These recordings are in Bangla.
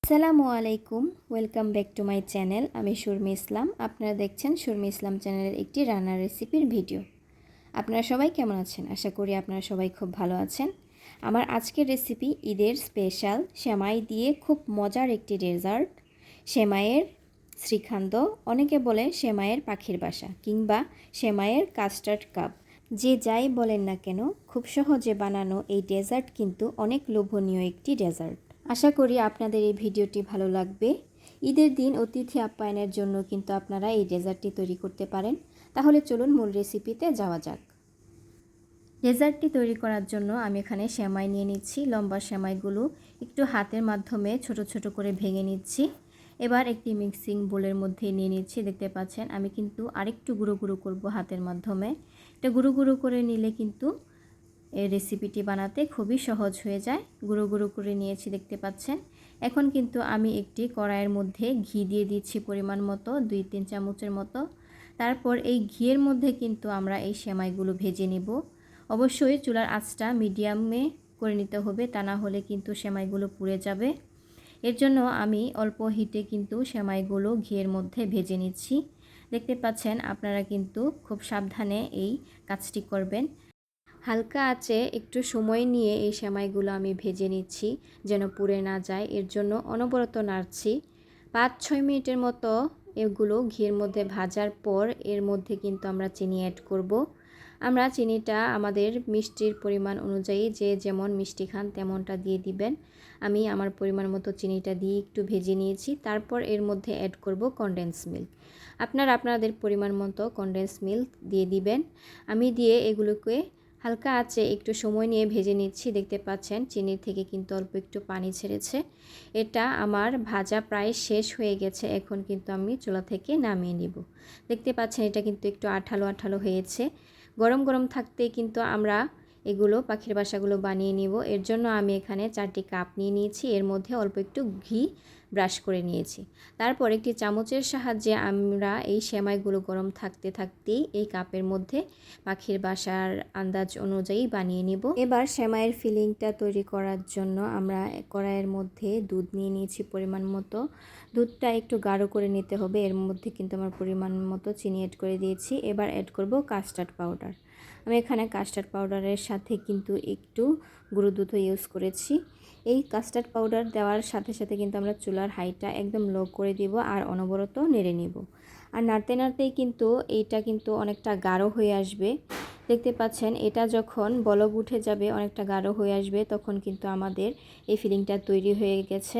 আসসালামু আলাইকুম, welcome back to my channel. আমি সুরমি ইসলাম। আপনারা দেখছেন সুরমি ইসলাম চ্যানেলের একটি রান্নার রেসিপির ভিডিও। আপনারা সবাই কেমন আছেন? আশা করি আপনারা সবাই খুব ভালো আছেন। আমার আজকের রেসিপি ঈদের স্পেশাল সেমাই দিয়ে খুব মজার একটি ডেজার্ট, সেমাইয়ের শ্রীখন্দ। অনেকে বলে সেমাইয়ের পাখির বাসা কিংবা সেমাইয়ের কাস্টার্ড কাপ। যে যাই বলেন না কেন, খুব সহজে বানানো এই ডেজার্ট কিন্তু অনেক লোভনীয় একটি ডেজার্ট। আশা করি আপনাদের এই ভিডিওটি ভালো লাগবে। ঈদের দিন অতিথি আপ্যায়নের জন্য কিন্তু আপনারা এই ডেজার্টটি তৈরি করতে পারেন। তাহলে চলুন মূল রেসিপিতে যাওয়া যাক। ডেজার্টটি তৈরি করার জন্য আমি এখানে সেমাই নিয়ে নিচ্ছি। লম্বা সেমাইগুলো একটু হাতের মাধ্যমে ছোট ছোট করে ভেঙে নিচ্ছি। এবার একটি মিক্সিং বোলের মধ্যে নিয়ে নিচ্ছি। দেখতে পাচ্ছেন আমি কিন্তু আরেকটু গুঁড়ো গুঁড়ো করব হাতের মাধ্যমে। এটা গুঁড়ো গুঁড়ো করে নিলে কিন্তু এই রেসিপিটি বানাতে খুবই সহজ হয়ে যায়। গুঁড়ো গুঁড়ো করে নিয়েছি, দেখতে পাচ্ছেন। এখন কিন্তু আমি একটি কড়াইয়ের মধ্যে ঘি দিয়ে দিচ্ছি পরিমাণ মতো, 2-3 চামচের মতো। তারপর এই ঘিয়ের মধ্যে কিন্তু আমরা এই সেমাইগুলো ভেজে নিব। অবশ্যই চুলার আঁচটা মিডিয়ামে করে নিতে হবে, তা না হলে কিন্তু সেমাইগুলো পুড়ে যাবে। এর জন্য আমি অল্প হিটে কিন্তু সেমাইগুলো ঘিয়ের মধ্যে ভেজে নিচ্ছি। দেখতে পাচ্ছেন, আপনারা কিন্তু খুব সাবধানে এই কাজটি করবেন। হালকা আঁচে একটু সময় নিয়ে এই সেমাইগুলো আমি ভেজে নিচ্ছি যেন পুড়ে না যায়। এর জন্য অনবরত নাড়ছি। 5-6 মিনিটের মতো এগুলো ঘিয়ের মধ্যে ভাজার পর এর মধ্যে কিন্তু আমরা চিনি অ্যাড করব। আমরা চিনিটা আমাদের মিষ্টির পরিমাণ অনুযায়ী যে যেমন মিষ্টি খান তেমনটা দিয়ে দিবেন। আমি আমার পরিমাণ মতো চিনিটা দিয়ে একটু ভেজে নিয়েছি। তারপর এর মধ্যে অ্যাড করব কনডেন্স মিল্ক। আপনারা আপনাদের পরিমাণ মতো কনডেন্স মিল্ক দিয়ে দিবেন। আমি দিয়ে এগুলোকে হালকা আঁচে একটু সময় নিয়ে ভেজে নিচ্ছি। দেখতে পাচ্ছেন চিনির থেকে কিন্তু অল্প একটু পানি ছেড়েছে। এটা আমার ভাজা প্রায় শেষ হয়ে গেছে। এখন কিন্তু আমি চুলা থেকে নামিয়ে নিব। দেখতে পাচ্ছেন এটা কিন্তু একটু আঠালো আঠালো হয়েছে। গরম গরম থাকতেই কিন্তু আমরা এগুলো পাখির বাসাগুলো বানিয়ে নিব। এর জন্য আমি এখানে 4টি কাপ নিয়ে নিয়েছি। এর মধ্যে অল্প একটু ঘি ব্রাশ করে নিয়েছি। তারপর একটি চামচের সাহায্যে আমরা এই সেমাইগুলো গরম থাকতে থাকতেই এই কাপের মধ্যে পাখির বাসার আন্দাজ অনুযায়ী বানিয়ে নিব। এবার সেমাইয়ের ফিলিংটা তৈরি করার জন্য আমরা কড়াইয়ের মধ্যে দুধ নিয়ে নিয়েছি পরিমাণ মতো। দুধটা একটু গাঢ় করে নিতে হবে। এর মধ্যে কিন্তু আমার পরিমাণ মতো চিনি অ্যাড করে দিয়েছি। এবার অ্যাড করব কাস্টার্ড পাউডার। আমি এখানে কাস্টার্ড পাউডারের সাথে কিন্তু একটু গুঁড়ো দুধও ইউজ করেছি। এই কাস্টার্ড পাউডার দেওয়ার সাথে সাথে কিন্তু আমরা চুলার হাইটা একদম লো করে দিব আর অনবরত নেড়ে নিব। আর নাড়তে নাড়তেই কিন্তু এইটা কিন্তু অনেকটা গাঢ় হয়ে আসবে। দেখতে পাচ্ছেন এটা যখন বলক উঠে যাবে, অনেকটা গাঢ় হয়ে আসবে, তখন কিন্তু আমাদের এই ফিলিংটা তৈরি হয়ে গেছে।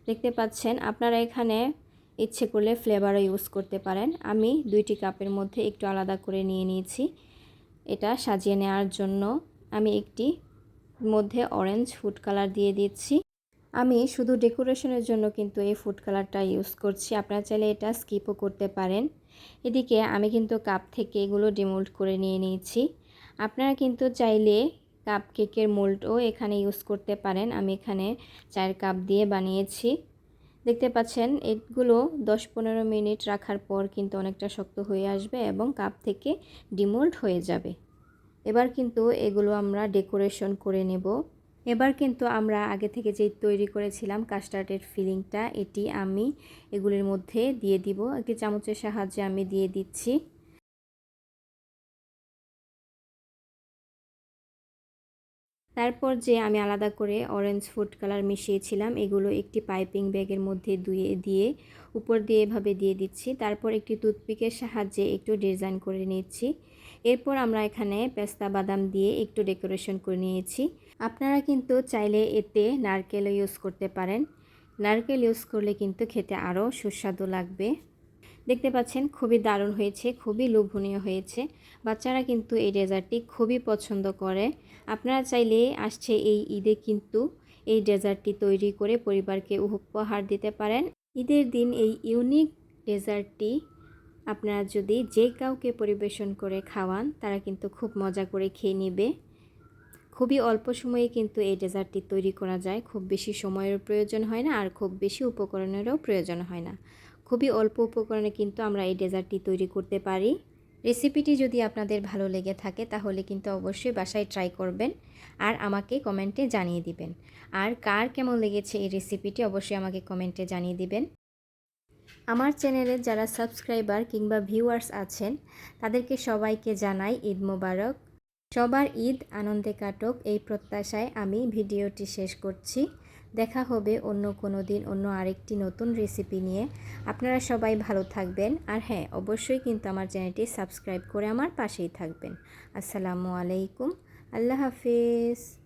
দেখতে পাচ্ছেন আপনারা এখানে ইচ্ছে করলে ফ্লেভারও ইউজ করতে পারেন। আমি 2টি কাপের মধ্যে একটু আলাদা করে নিয়ে নিয়েছি। এটা সাজিয়ে নেওয়ার জন্য আমি একটি মধ্যে অরেঞ্জ ফুড কালার দিয়ে দিচ্ছি। আমি শুধু ডেকোরেশনের জন্য কিন্তু এই ফুড কালারটা ইউজ করছি। আপনারা চাইলে এটা স্কিপও করতে পারেন। এদিকে আমি কিন্তু কাপ থেকে এগুলো ডিমোল্ড করে নিয়ে নিয়েছি। আপনারা কিন্তু চাইলে কাপ কেকের মোল্ডও এখানে ইউজ করতে পারেন। আমি এখানে 4 কাপ দিয়ে বানিয়েছি। দেখতে পাচ্ছেন এগুলো 10-15 মিনিট রাখার পর কিন্তু অনেকটা শক্ত হয়ে আসবে এবং কাপ থেকে ডিমোল্ড হয়ে যাবে। এবার কিন্তু এগুলো আমরা ডেকোরেশন করে নেব। এবার কিন্তু আমরা আগে থেকে যে তৈরি করেছিলাম কাস্টার্ডের ফিলিংটা, এটি আমি এগুলির মধ্যে দিয়ে দিব। একটি চামচের সাহায্যে আমি দিয়ে দিচ্ছি। তারপর যে আমি আলাদা করে অরেঞ্জ ফুড কালার মিশিয়েছিলাম, এগুলো একটি পাইপিং ব্যাগের মধ্যে দিয়ে উপর দিয়ে এভাবে দিয়ে দিচ্ছি। তারপর একটি টুথপিকের সাহায্যে একটু ডিজাইন করে নিচ্ছি। এরপর আমরা এখানে পেস্তা বাদাম দিয়ে একটু ডেকোরেশন করে নিয়েছি। আপনারা কিন্তু চাইলে এতে নারকেলও ইউজ করতে পারেন। নারকেল ইউজ করলে কিন্তু খেতে আরও সুস্বাদু লাগবে। দেখতে পাচ্ছেন খুবই দারুণ হয়েছে, খুবই লোভনীয় হয়েছে। বাচ্চারা কিন্তু এই ডেজার্টটি খুবই পছন্দ করে। আপনারা চাইলে আসছে এই ঈদে কিন্তু এই ডেজার্টটি তৈরি করে পরিবারকে উপহার দিতে পারেন। ঈদের দিন এই ইউনিক ডেজার্টটি আপনারা যদি যে কাউকে পরিবেশন করে খাওয়ান, তারা কিন্তু খুব মজা করে খেয়ে নেবে। খুবই অল্প সময়ে কিন্তু এই ডেজার্টটি তৈরি করা যায়। খুব বেশি সময়ের প্রয়োজন হয় না আর খুব বেশি উপকরণেরও প্রয়োজন হয় না। খুবই অল্প উপকরণে কিন্তু আমরা এই ডেজার্টটি তৈরি করতে পারি। রেসিপিটি যদি আপনাদের ভালো লেগে থাকে তাহলে কিন্তু অবশ্যই বাসায় ট্রাই করবেন আর আমাকে কমেন্টে জানিয়ে দিবেন। আর কার কেমন লেগেছে এই রেসিপিটি অবশ্যই আমাকে কমেন্টে জানিয়ে দিবেন। আমার চ্যানেলে যারা সাবস্ক্রাইবার কিংবা ভিউয়ার্স আছেন তাদেরকে সবাইকে জানাই ঈদ মোবারক। সবার ঈদ আনন্দে কাটুক এই প্রত্যাশায় আমি ভিডিওটি শেষ করছি। দেখা হবে অন্য কোনো দিন অন্য আরেকটি নতুন রেসিপি নিয়ে। আপনারা সবাই ভালো থাকবেন আর হ্যাঁ, অবশ্যই কিন্তু আমার চ্যানেলটি সাবস্ক্রাইব করে আমার পাশেই থাকবেন। আসসালামু আলাইকুম, আল্লাহ হাফেজ।